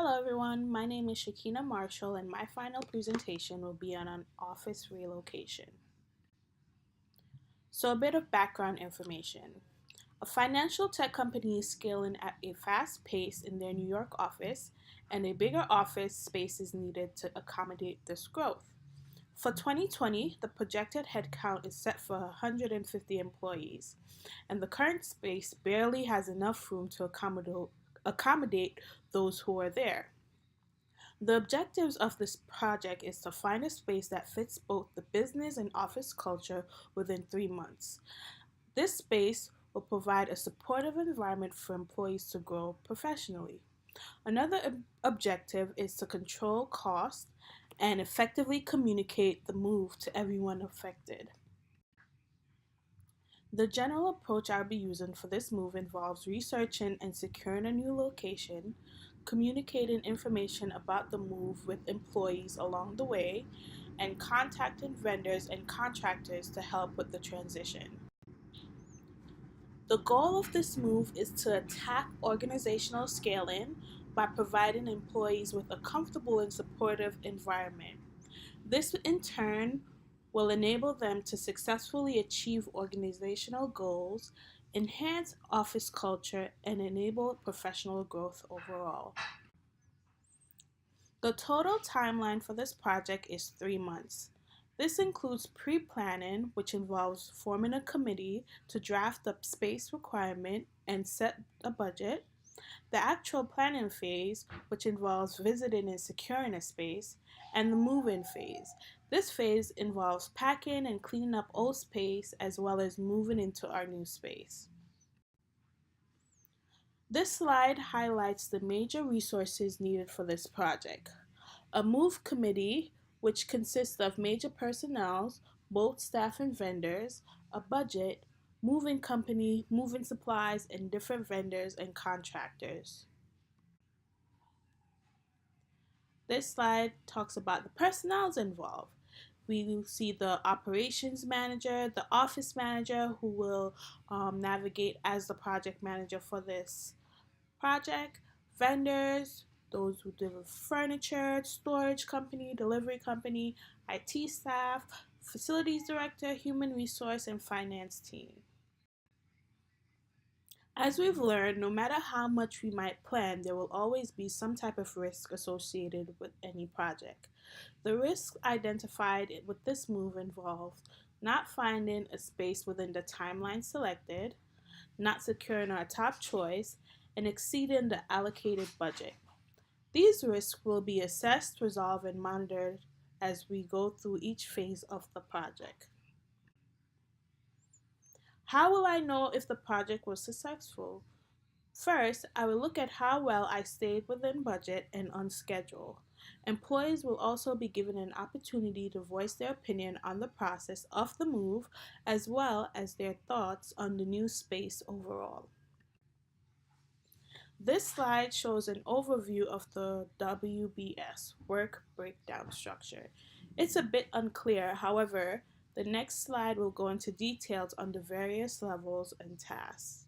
Hello everyone, my name is Shakina Marshall and my final presentation will be on an office relocation. So a bit of background information. A financial tech company is scaling at a fast pace in their New York office, and a bigger office space is needed to accommodate this growth. For 2020, the projected headcount is set for 150 employees, and the current space barely has enough room to accommodate those who are there. The objectives of this project is to find a space that fits both the business and office culture within 3 months. This space will provide a supportive environment for employees to grow professionally. Another objective is to control costs and effectively communicate the move to everyone affected. The general approach I'll be using for this move involves researching and securing a new location, communicating information about the move with employees along the way, and contacting vendors and contractors to help with the transition. The goal of this move is to attack organizational scaling by providing employees with a comfortable and supportive environment. This, in turn, will enable them to successfully achieve organizational goals, enhance office culture, and enable professional growth overall. The total timeline for this project is 3 months. This includes pre planning, which involves forming a committee to draft the space requirement and set a budget, the actual planning phase, which involves visiting and securing a space, and the move in phase. This phase involves packing and cleaning up old space as well as moving into our new space. This slide highlights the major resources needed for this project. A move committee, which consists of major personnel, both staff and vendors, a budget, moving company, moving supplies, and different vendors and contractors. This slide talks about the personnel involved. We will see the operations manager, the office manager who will navigate as the project manager for this project, vendors, those who deliver furniture, storage company, delivery company, IT staff, facilities director, human resource, and finance team. As we've learned, no matter how much we might plan, there will always be some type of risk associated with any project. The risks identified with this move involve not finding a space within the timeline selected, not securing our top choice, and exceeding the allocated budget. These risks will be assessed, resolved, and monitored as we go through each phase of the project. How will I know if the project was successful? First, I will look at how well I stayed within budget and on schedule. Employees will also be given an opportunity to voice their opinion on the process of the move as well as their thoughts on the new space overall. This slide shows an overview of the WBS, work breakdown structure. It's a bit unclear, however, the next slide will go into details on the various levels and tasks.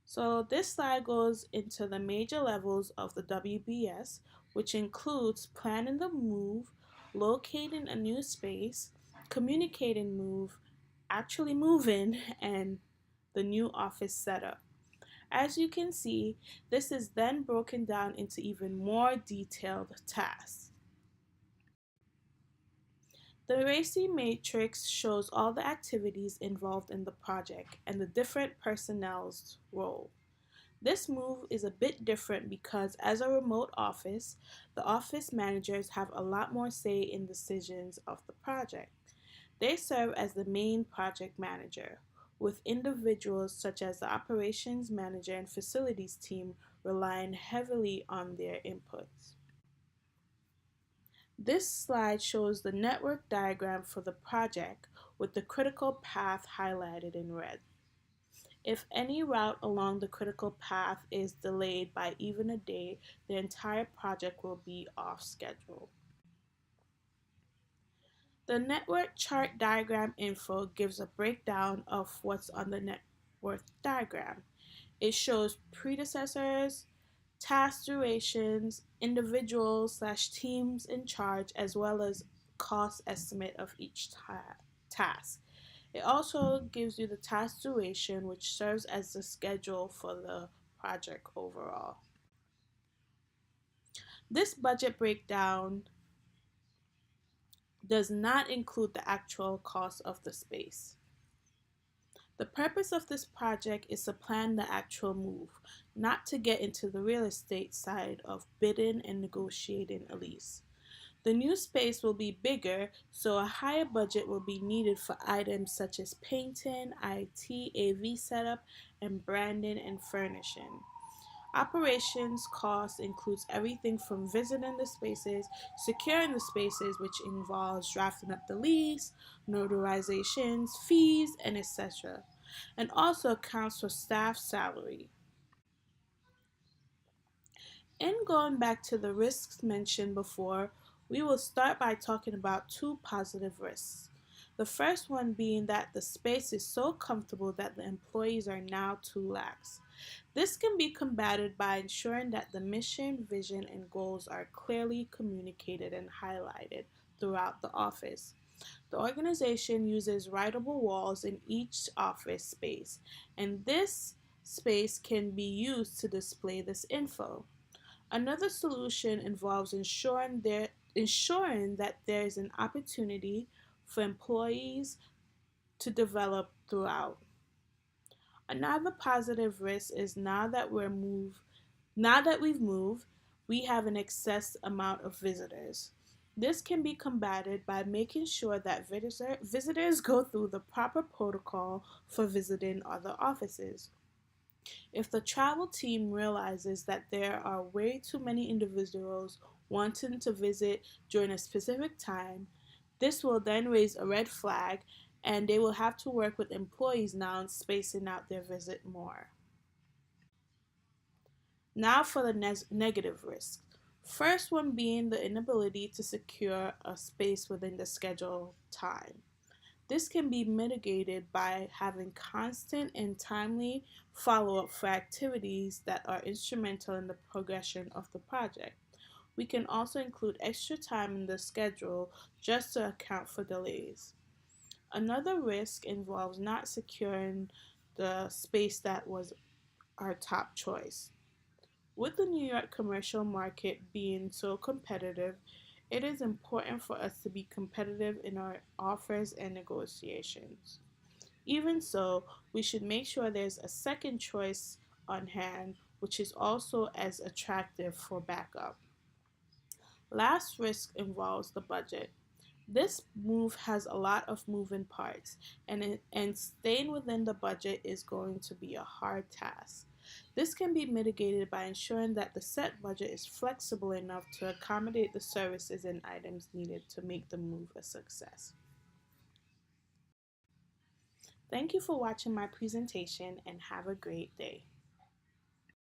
So this slide goes into the major levels of the WBS, which includes planning the move, locating a new space, communicating move, actually moving, and the new office setup. As you can see, this is then broken down into even more detailed tasks. The RACI matrix shows all the activities involved in the project and the different personnel's role. This move is a bit different because as a remote office, the office managers have a lot more say in decisions of the project. They serve as the main project manager, with individuals such as the operations manager and facilities team relying heavily on their inputs. This slide shows the network diagram for the project with the critical path highlighted in red. If any route along the critical path is delayed by even a day, the entire project will be off schedule. The network chart diagram info gives a breakdown of what's on the network diagram. It shows predecessors, task durations, individuals/teams in charge, as well as cost estimate of each task. It also gives you the task duration, which serves as the schedule for the project overall. This budget breakdown does not include the actual cost of the space. The purpose of this project is to plan the actual move, not to get into the real estate side of bidding and negotiating a lease. The new space will be bigger, so a higher budget will be needed for items such as painting, IT, AV setup, and branding and furnishing. Operations cost includes everything from visiting the spaces, securing the spaces, which involves drafting up the lease, notarizations, fees, and etc., and also accounts for staff salary. In going back to the risks mentioned before, we will start by talking about two positive risks. The first one being that the space is so comfortable that the employees are now too lax. This can be combated by ensuring that the mission, vision, and goals are clearly communicated and highlighted throughout the office. The organization uses writable walls in each office space, and this space can be used to display this info. Another solution involves ensuring that there is an opportunity for employees to develop throughout. Another positive risk is now that we've moved, we have an excess amount of visitors. This can be combated by making sure that visitors go through the proper protocol for visiting other offices. If the travel team realizes that there are way too many individuals wanting to visit during a specific time, this will then raise a red flag and they will have to work with employees now in spacing out their visit more. Now for the negative risk. First one being the inability to secure a space within the scheduled time. This can be mitigated by having constant and timely follow up for activities that are instrumental in the progression of the project. We can also include extra time in the schedule just to account for delays. Another risk involves not securing the space that was our top choice. With the New York commercial market being so competitive, it is important for us to be competitive in our offers and negotiations. Even so, we should make sure there's a second choice on hand, which is also as attractive for backup. Last risk involves the budget. This move has a lot of moving parts, and staying within the budget is going to be a hard task. This can be mitigated by ensuring that the set budget is flexible enough to accommodate the services and items needed to make the move a success. Thank you for watching my presentation and have a great day.